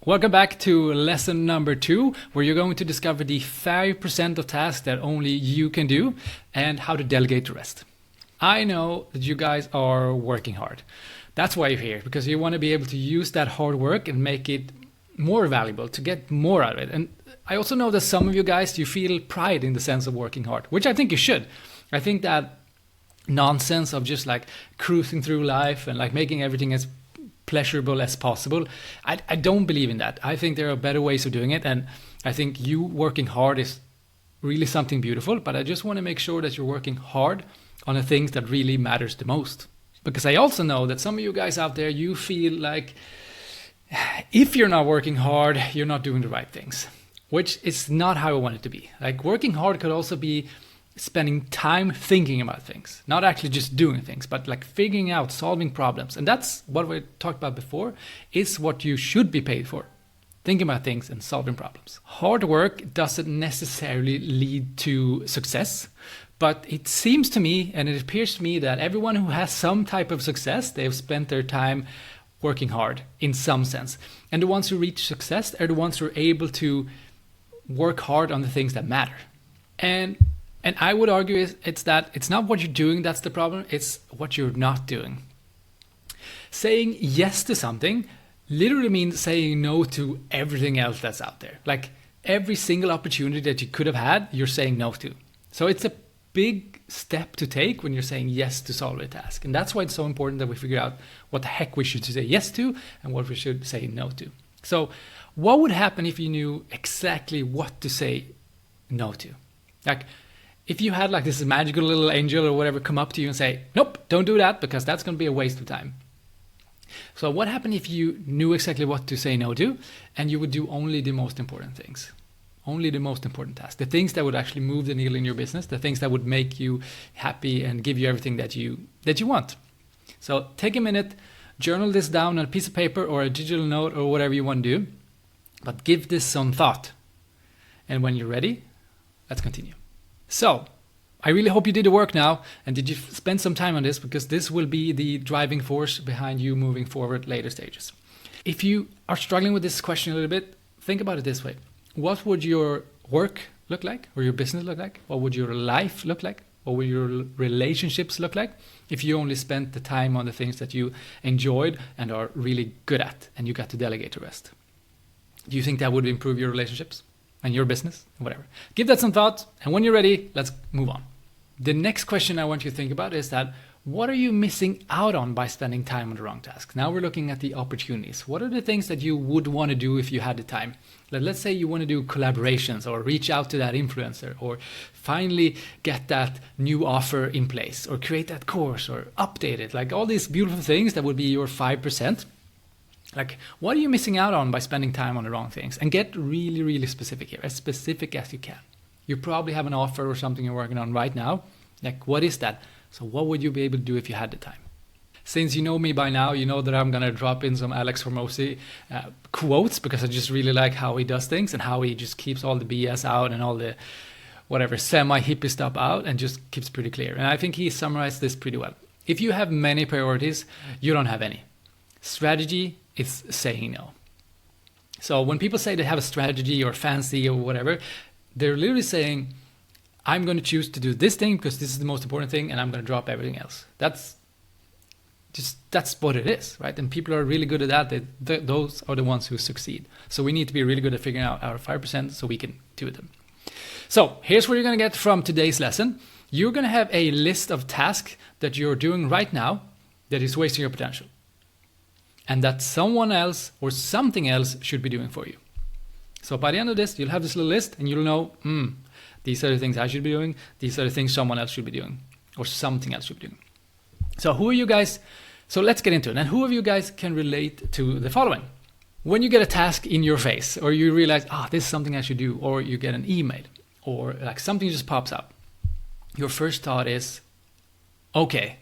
Welcome back to lesson number 2, where you're going to discover the 5% of tasks that only you can do and how to delegate the rest. I know that you guys are working hard. That's why you're here, because you want to be able to use that hard work and make it more valuable, to get more out of it. And I also know that some of you guys, you feel pride in the sense of working hard, which I think you should. I think that nonsense of just like cruising through life and like making everything as pleasurable as possible, I don't believe in that. I think there are better ways of doing it, and I think you working hard is really something beautiful, but I just want to make sure that you're working hard on the things that really matters the most. Because I also know that some of you guys out there, you feel like if you're not working hard, you're not doing the right things, which is not how I want it to be. Like, working hard could also be spending time thinking about things, not actually just doing things, but like figuring out, solving problems. And that's what we talked about before, is what you should be paid for. Thinking about things and solving problems. Hard work doesn't necessarily lead to success, but it seems to me, and it appears to me, that everyone who has some type of success, they've spent their time working hard in some sense. And the ones who reach success are the ones who are able to work hard on the things that matter. And I would argue it's not what you're doing that's the problem, it's what you're not doing. Saying yes to something literally means saying no to everything else that's out there. Like, every single opportunity that you could have had, you're saying no to. So it's a big step to take when you're saying yes to solve a task. And that's why it's so important that we figure out what the heck we should say yes to and what we should say no to. So what would happen if you knew exactly what to say no to? Like, if you had like this magical little angel or whatever come up to you and say, nope, don't do that, because that's going to be a waste of time. So what happened if you knew exactly what to say no to, and you would do only the most important things? Only the most important tasks, the things that would actually move the needle in your business, the things that would make you happy and give you everything that you want. So take a minute, journal this down on a piece of paper or a digital note or whatever you want to do, but give this some thought. And when you're ready, let's continue. So I really hope you did the work now, and did you spend some time on this, because this will be the driving force behind you moving forward later stages. If you are struggling with this question a little bit, think about it this way. What would your work look like, or your business look like? What would your life look like? What would your relationships look like if you only spent the time on the things that you enjoyed and are really good at, and you got to delegate the rest? Do you think that would improve your relationships and your business? Whatever. Give that some thought, and when you're ready, let's move on. The next question I want you to think about is that, what are you missing out on by spending time on the wrong tasks? Now we're looking at the opportunities. What are the things that you would want to do if you had the time? Let's say you want to do collaborations, or reach out to that influencer, or finally get that new offer in place, or create that course, or update it. Like, all these beautiful things that would be your 5%. Like, what are you missing out on by spending time on the wrong things? And get really, really specific here, as specific as you can. You probably have an offer or something you're working on right now. Like, what is that? So what would you be able to do if you had the time? Since you know me by now, you know that I'm going to drop in some Alex Hormozi quotes, because I just really like how he does things and how he just keeps all the BS out and all the whatever semi-hippie stuff out, and just keeps pretty clear. And I think he summarized this pretty well. If you have many priorities, you don't have any. Strategy is saying no. So when people say they have a strategy or fancy or whatever, they're literally saying, I'm going to choose to do this thing because this is the most important thing, and I'm going to drop everything else. That's what it is, right? And people are really good at that. Those are the ones who succeed. So we need to be really good at figuring out our 5% so we can do them. So here's what you're going to get from today's lesson. You're going to have a list of tasks that you're doing right now that is wasting your potential, and that someone else or something else should be doing for you. So by the end of this, you'll have this little list, and you'll know, these are the things I should be doing, these are the things someone else should be doing, or something else should be doing. So who are you guys? So let's get into it. And who of you guys can relate to the following? When you get a task in your face, or you realize, this is something I should do, or you get an email, or like something just pops up, your first thought is, okay,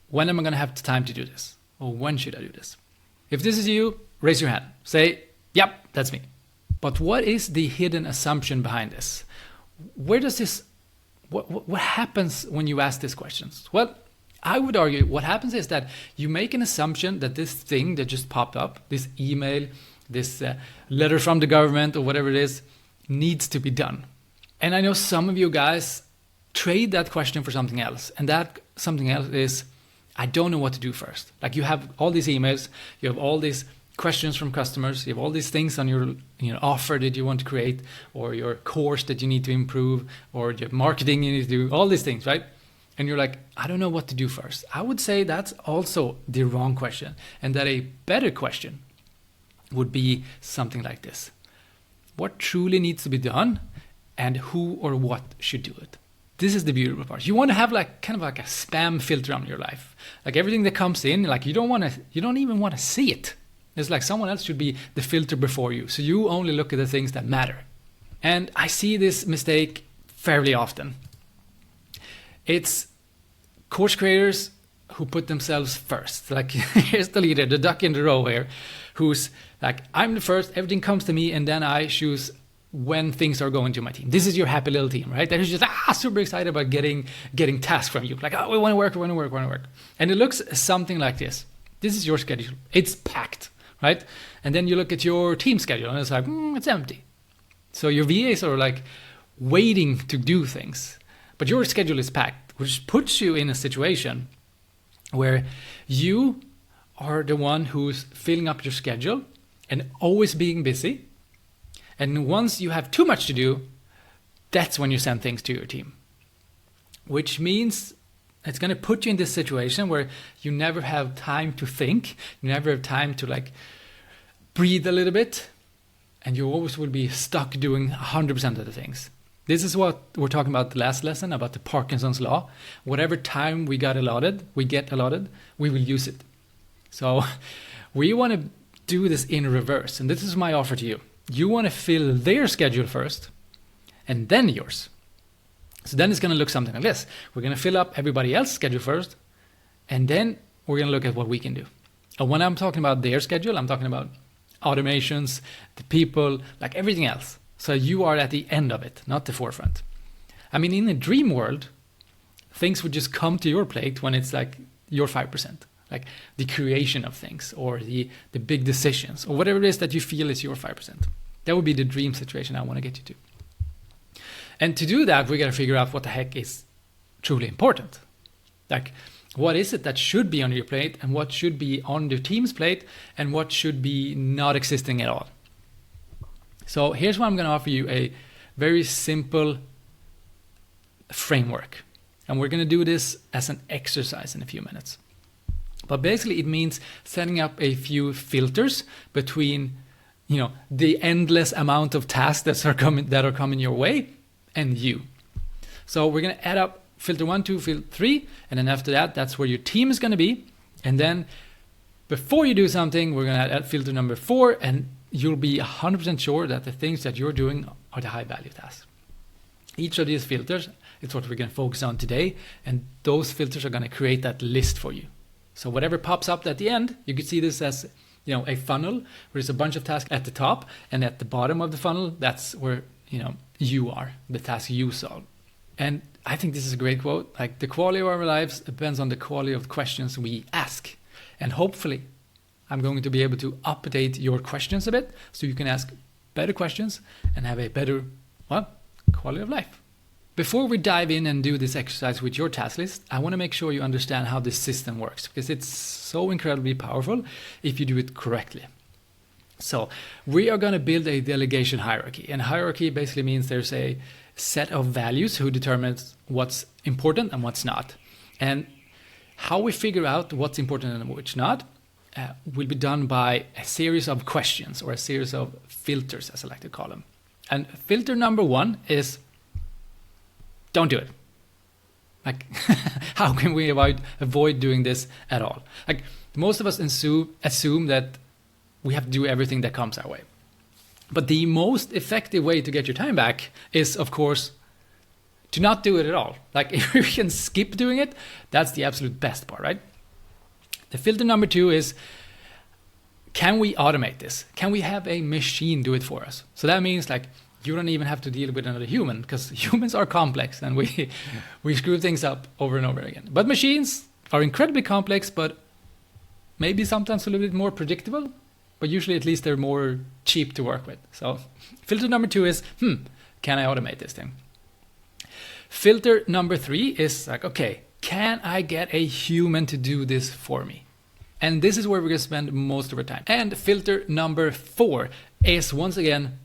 when am I going to have the time to do this? Or when should I do this? If this is you, raise your hand. Say, yep, that's me. But what is the hidden assumption behind this? Where does this, what happens when you ask these questions? Well, I would argue what happens is that you make an assumption that this thing that just popped up, this email, this letter from the government or whatever it is needs to be done. And I know some of you guys trade that question for something else. And that something else is, I don't know what to do first. Like you have all these emails, you have all these questions from customers, you have all these things on your offer that you want to create, or your course that you need to improve, or your marketing you need to do, all these things, right? And you're like, I don't know what to do first. I would say that's also the wrong question, and that a better question would be something like this. What truly needs to be done, and who or what should do it? This is the beautiful part. You want to have like kind of like a spam filter on your life. Like everything that comes in, like you don't even want to see it. It's like someone else should be the filter before you. So you only look at the things that matter. And I see this mistake fairly often. It's course creators who put themselves first. Like here's the leader, the duck in the row here, who's like, I'm the first, everything comes to me, and then I choose when things are going to my team. This is your happy little team, right? That is just super excited about getting tasks from you. Like, we want to work. And it looks something like this. This is your schedule. It's packed, right? And then you look at your team schedule and it's like, it's empty. So your VAs are like waiting to do things, but your schedule is packed, which puts you in a situation where you are the one who's filling up your schedule and always being busy. And once you have too much to do, that's when you send things to your team, which means it's going to put you in this situation where you never have time to think, you never have time to like breathe a little bit, and you always will be stuck doing 100% of the things. This is what we're talking about the last lesson, about the Parkinson's law. Whatever time we get allotted, we will use it. So we want to do this in reverse, and this is my offer to you. You want to fill their schedule first, and then yours. So then it's going to look something like this. We're going to fill up everybody else's schedule first, and then we're going to look at what we can do. And when I'm talking about their schedule, I'm talking about automations, the people, like everything else. So you are at the end of it, not the forefront. I mean, in a dream world, things would just come to your plate when it's like your 5%. Like the creation of things, or the big decisions, or whatever it is that you feel is your 5%. That would be the dream situation I want to get you to. And to do that, we got to figure out what the heck is truly important. Like, what is it that should be on your plate, and what should be on your team's plate, and what should be not existing at all. So here's why I'm going to offer you a very simple framework. And we're going to do this as an exercise in a few minutes. But basically it means setting up a few filters between, the endless amount of tasks that are coming your way and you. So we're going to add up filter 1, 2, filter 3, and then after that, that's where your team is going to be. And then before you do something, we're going to add filter number 4, and you'll be 100% sure that the things that you're doing are the high value tasks. Each of these filters is what we're going to focus on today, and those filters are going to create that list for you. So whatever pops up at the end, you could see this as a funnel where there's a bunch of tasks at the top, and at the bottom of the funnel, that's where you are, the task you solve. And I think this is a great quote. Like, the quality of our lives depends on the quality of the questions we ask. And hopefully I'm going to be able to update your questions a bit so you can ask better questions and have a better quality of life. Before we dive in and do this exercise with your task list, I want to make sure you understand how this system works, because it's so incredibly powerful if you do it correctly. So we are going to build a delegation hierarchy, and hierarchy basically means there's a set of values who determines what's important and what's not. And how we figure out what's important and what's not will be done by a series of questions, or a series of filters, as I like to call them. And filter number 1 is, don't do it. Like, how can we avoid doing this at all? Like, most of us assume that we have to do everything that comes our way. But the most effective way to get your time back is, of course, to not do it at all. Like, if you can skip doing it, that's the absolute best part, right? The filter number 2 is, can we automate this? Can we have a machine do it for us? So that means, like, you don't even have to deal with another human, because humans are complex and we screw things up over and over again. But machines are incredibly complex, but maybe sometimes a little bit more predictable. but usually at least they're more cheap to work with. So filter number 2 is, can I automate this thing? Filter number 3 is like, okay, can I get a human to do this for me? And this is where we're going to spend most of our time. And filter number 4 is, once again,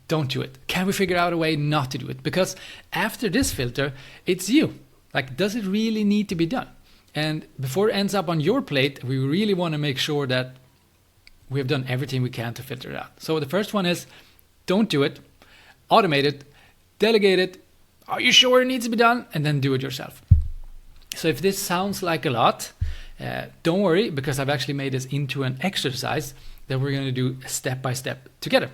don't do it. Can we figure out a way not to do it? Because after this filter, it's you. Like, does it really need to be done? And before it ends up on your plate, we really want to make sure that we have done everything we can to filter it out. So the first one is, don't do it, automate it, delegate it. Are you sure it needs to be done? And then do it yourself. So if this sounds like a lot, don't worry, because I've actually made this into an exercise that we're going to do step by step together.